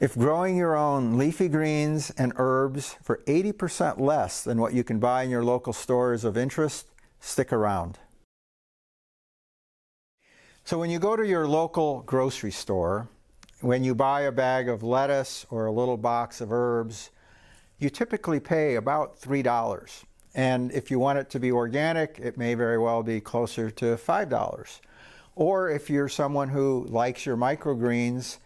If growing your own leafy greens and herbs for 80% less than what you can buy in your local store is of interest, stick around. So when you go to your local grocery store, when you buy a bag of lettuce or a little box of herbs, you typically pay about $3. And if you want it to be organic, it may very well be closer to $5. Or if you're someone who likes your microgreens,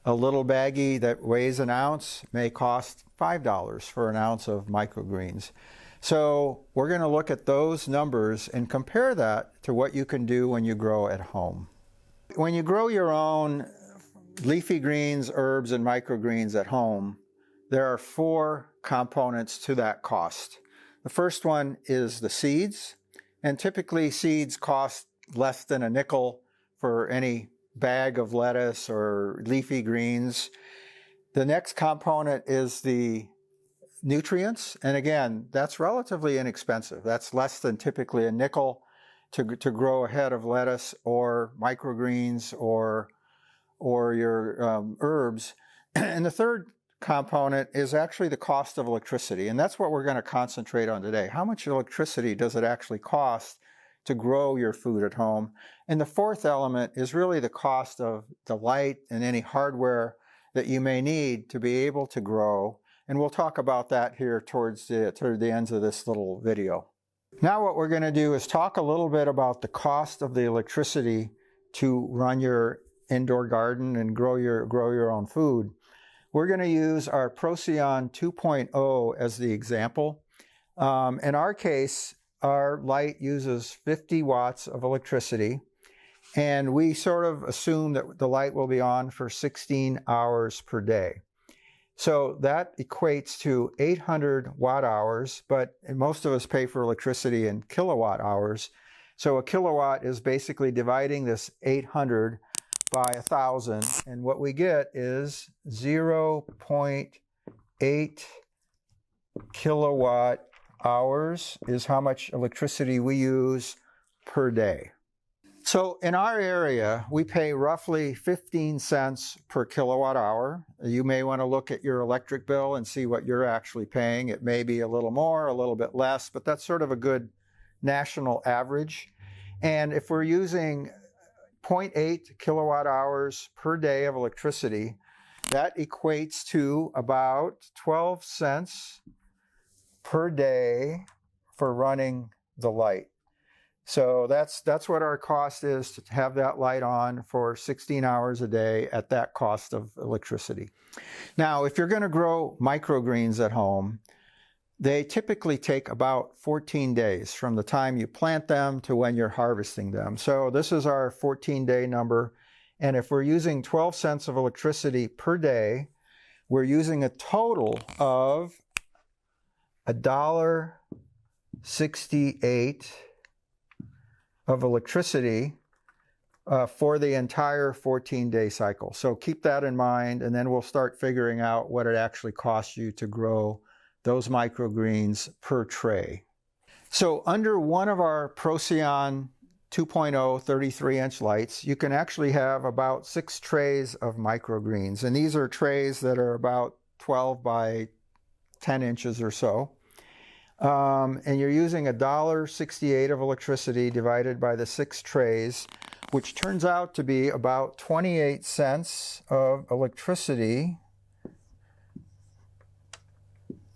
a little baggie that weighs an ounce may cost $5 for an ounce of microgreens. So we're going to look at those numbers and compare that to what you can do when you grow at home. When you grow your own leafy greens, herbs, and microgreens at home, there are 4 components to that cost. The first one is the seeds, and typically seeds cost less than a nickel for any bag of lettuce or leafy greens. The next component is the nutrients, and again, that's relatively inexpensive. That's less than typically a nickel to grow a head of lettuce or microgreens or your herbs. And the third component is actually the cost of electricity, and that's what we're going to concentrate on today. How much electricity does it actually cost to grow your food at home? And the fourth element is really the cost of the light and any hardware that you may need to be able to grow. And we'll talk about that here toward the ends of this little video. Now what we're going to do is talk a little bit about the cost of the electricity to run your indoor garden and grow your own food. We're going to use our Procyon 2.0 as the example. In our case, our light uses 50 watts of electricity, and we sort of assume that the light will be on for 16 hours per day. So that equates to 800 watt hours, but most of us pay for electricity in kilowatt hours. So a kilowatt is basically dividing this 800 by 1,000, and what we get is 0.8 kilowatt hours is how much electricity we use per day. So in our area, we pay roughly 15 cents per kilowatt hour. You may want to look at your electric bill and see what you're actually paying. It may be a little more, a little bit less, but that's sort of a good national average. And if we're using 0.8 kilowatt hours per day of electricity, that equates to about 12 cents per day for running the light. So that's what our cost is to have that light on for 16 hours a day at that cost of electricity. Now, if you're going to grow microgreens at home, they typically take about 14 days from the time you plant them to when you're harvesting them. So this is our 14-day number. And if we're using 12 cents of electricity per day, we're using a total of $1.68 of electricity for the entire 14-day cycle. So keep that in mind, and then we'll start figuring out what it actually costs you to grow those microgreens per tray. So under one of our Procyon 2.0 33-inch lights, you can actually have about 6 trays of microgreens. And these are trays that are about 12 by 10 inches or so. And you're using $1.68 of electricity divided by the 6 trays, which turns out to be about 28 cents of electricity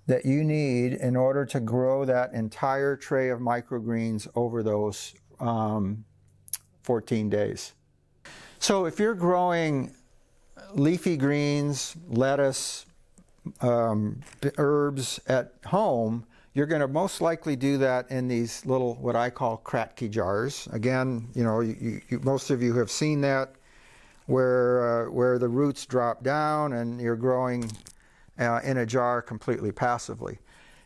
that you need in order to grow that entire tray of microgreens over those 14 days. So if you're growing leafy greens, lettuce, herbs at home, you're going to most likely do that in these little, what I call kratky jars. Again, you know, most of you have seen that, where the roots drop down and you're growing in a jar completely passively.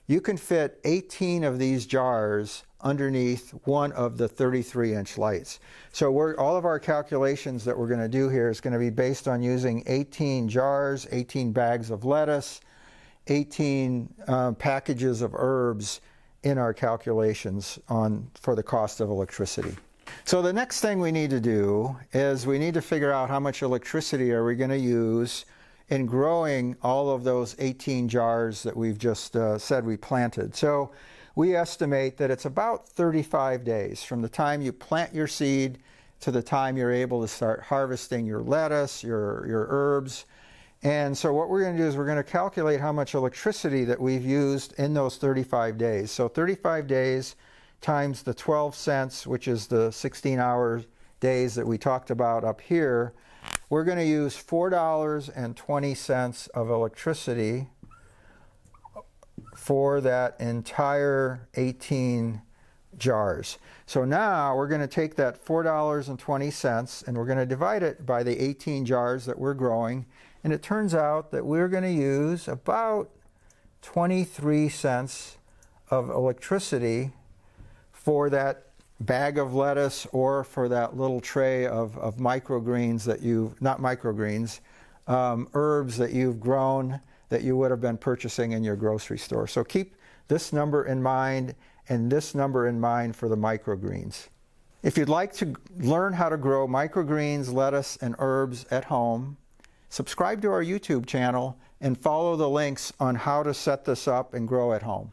You can fit 18 of these jars underneath one of the 33-inch lights. So all of our calculations that we're going to do here is going to be based on using 18 jars, 18 bags of lettuce, 18 packages of herbs in our calculations for the cost of electricity. So the next thing we need to do is we need to figure out how much electricity are we going to use in growing all of those 18 jars that we've just said we planted. So we estimate that it's about 35 days from the time you plant your seed to the time you're able to start harvesting your lettuce, your herbs. And so what we're going to do is we're going to calculate how much electricity that we've used in those 35 days. So 35 days times the 12 cents, which is the 16-hour days that we talked about up here, we're going to use $4.20 of electricity for that entire 18 jars. So now we're going to take that $4.20 and we're going to divide it by the 18 jars that we're growing. And it turns out that we're going to use about 23 cents of electricity for that bag of lettuce or for that little tray of microgreens that not microgreens, herbs that you've grown that you would have been purchasing in your grocery store. So keep this number in mind and this number in mind for the microgreens. If you'd like to learn how to grow microgreens, lettuce, and herbs at home, subscribe to our YouTube channel and follow the links on how to set this up and grow at home.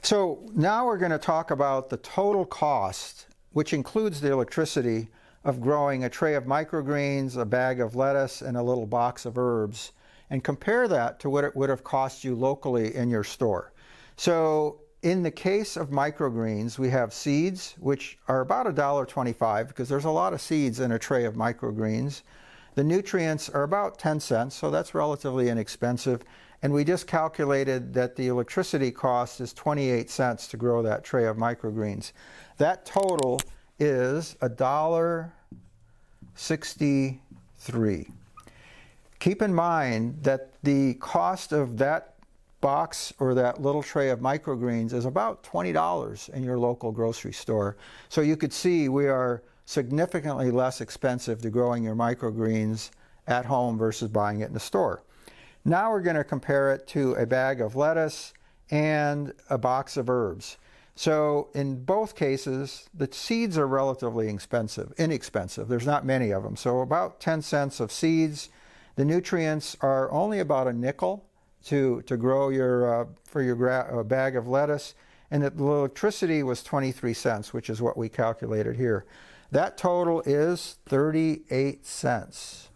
So now we're going to talk about the total cost, which includes the electricity, of growing a tray of microgreens, a bag of lettuce, and a little box of herbs, and compare that to what it would have cost you locally in your store. So in the case of microgreens, we have seeds, which are about $1.25 because there's a lot of seeds in a tray of microgreens. The nutrients are about 10 cents, so that's relatively inexpensive. And we just calculated that the electricity cost is 28 cents to grow that tray of microgreens. That total is $1.63. Keep in mind that the cost of that box or that little tray of microgreens is about $20 in your local grocery store. So you could see we are significantly less expensive to growing your microgreens at home versus buying it in the store. Now we're going to compare it to a bag of lettuce and a box of herbs. So in both cases, the seeds are relatively inexpensive. There's not many of them. So about 10 cents of seeds. The nutrients are only about a nickel to grow for your bag of lettuce. And the electricity was 23 cents, which is what we calculated here. That total is 38 cents.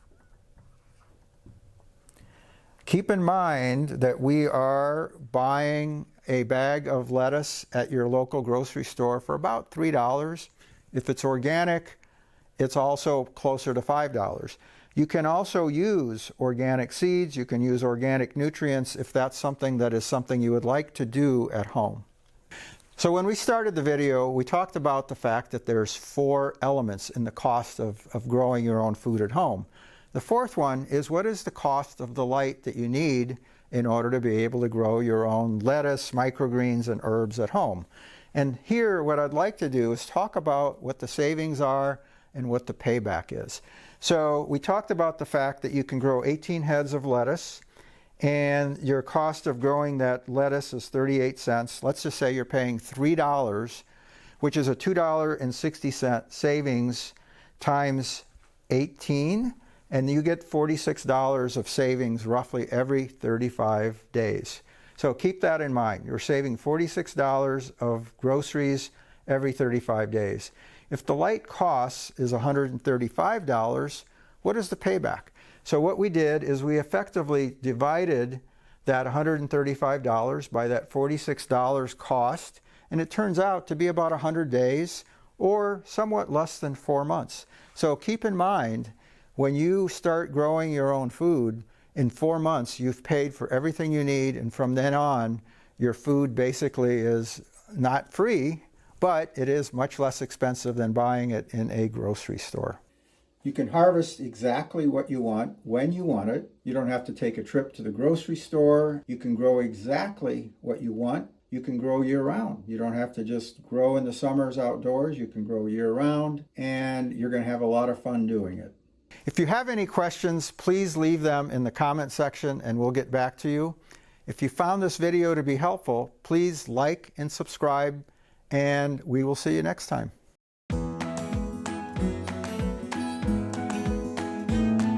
Keep in mind that we are buying a bag of lettuce at your local grocery store for about $3. If it's organic, it's also closer to $5. You can also use organic seeds. You can use organic nutrients if that's something you would like to do at home. So when we started the video, we talked about the fact that there's 4 elements in the cost of growing your own food at home. The fourth one is, what is the cost of the light that you need in order to be able to grow your own lettuce, microgreens, and herbs at home? And here, what I'd like to do is talk about what the savings are and what the payback is. So we talked about the fact that you can grow 18 heads of lettuce, and your cost of growing that lettuce is 38 cents. Let's just say you're paying $3, which is a $2.60 savings times 18. And you get $46 of savings roughly every 35 days. So keep that in mind. You're saving $46 of groceries every 35 days. If the light cost is $135, what is the payback? So what we did is we effectively divided that $135 by that $46 cost, and it turns out to be about 100 days or somewhat less than 4 months. So keep in mind, when you start growing your own food, in 4 months you've paid for everything you need, and from then on your food basically is not free, but it is much less expensive than buying it in a grocery store. You can harvest exactly what you want when you want it. You don't have to take a trip to the grocery store. You can grow exactly what you want. You can grow year-round. You don't have to just grow in the summers outdoors. You can grow year-round, and you're going to have a lot of fun doing it. If you have any questions, please leave them in the comment section and we'll get back to you. If you found this video to be helpful, please like and subscribe, and we will see you next time.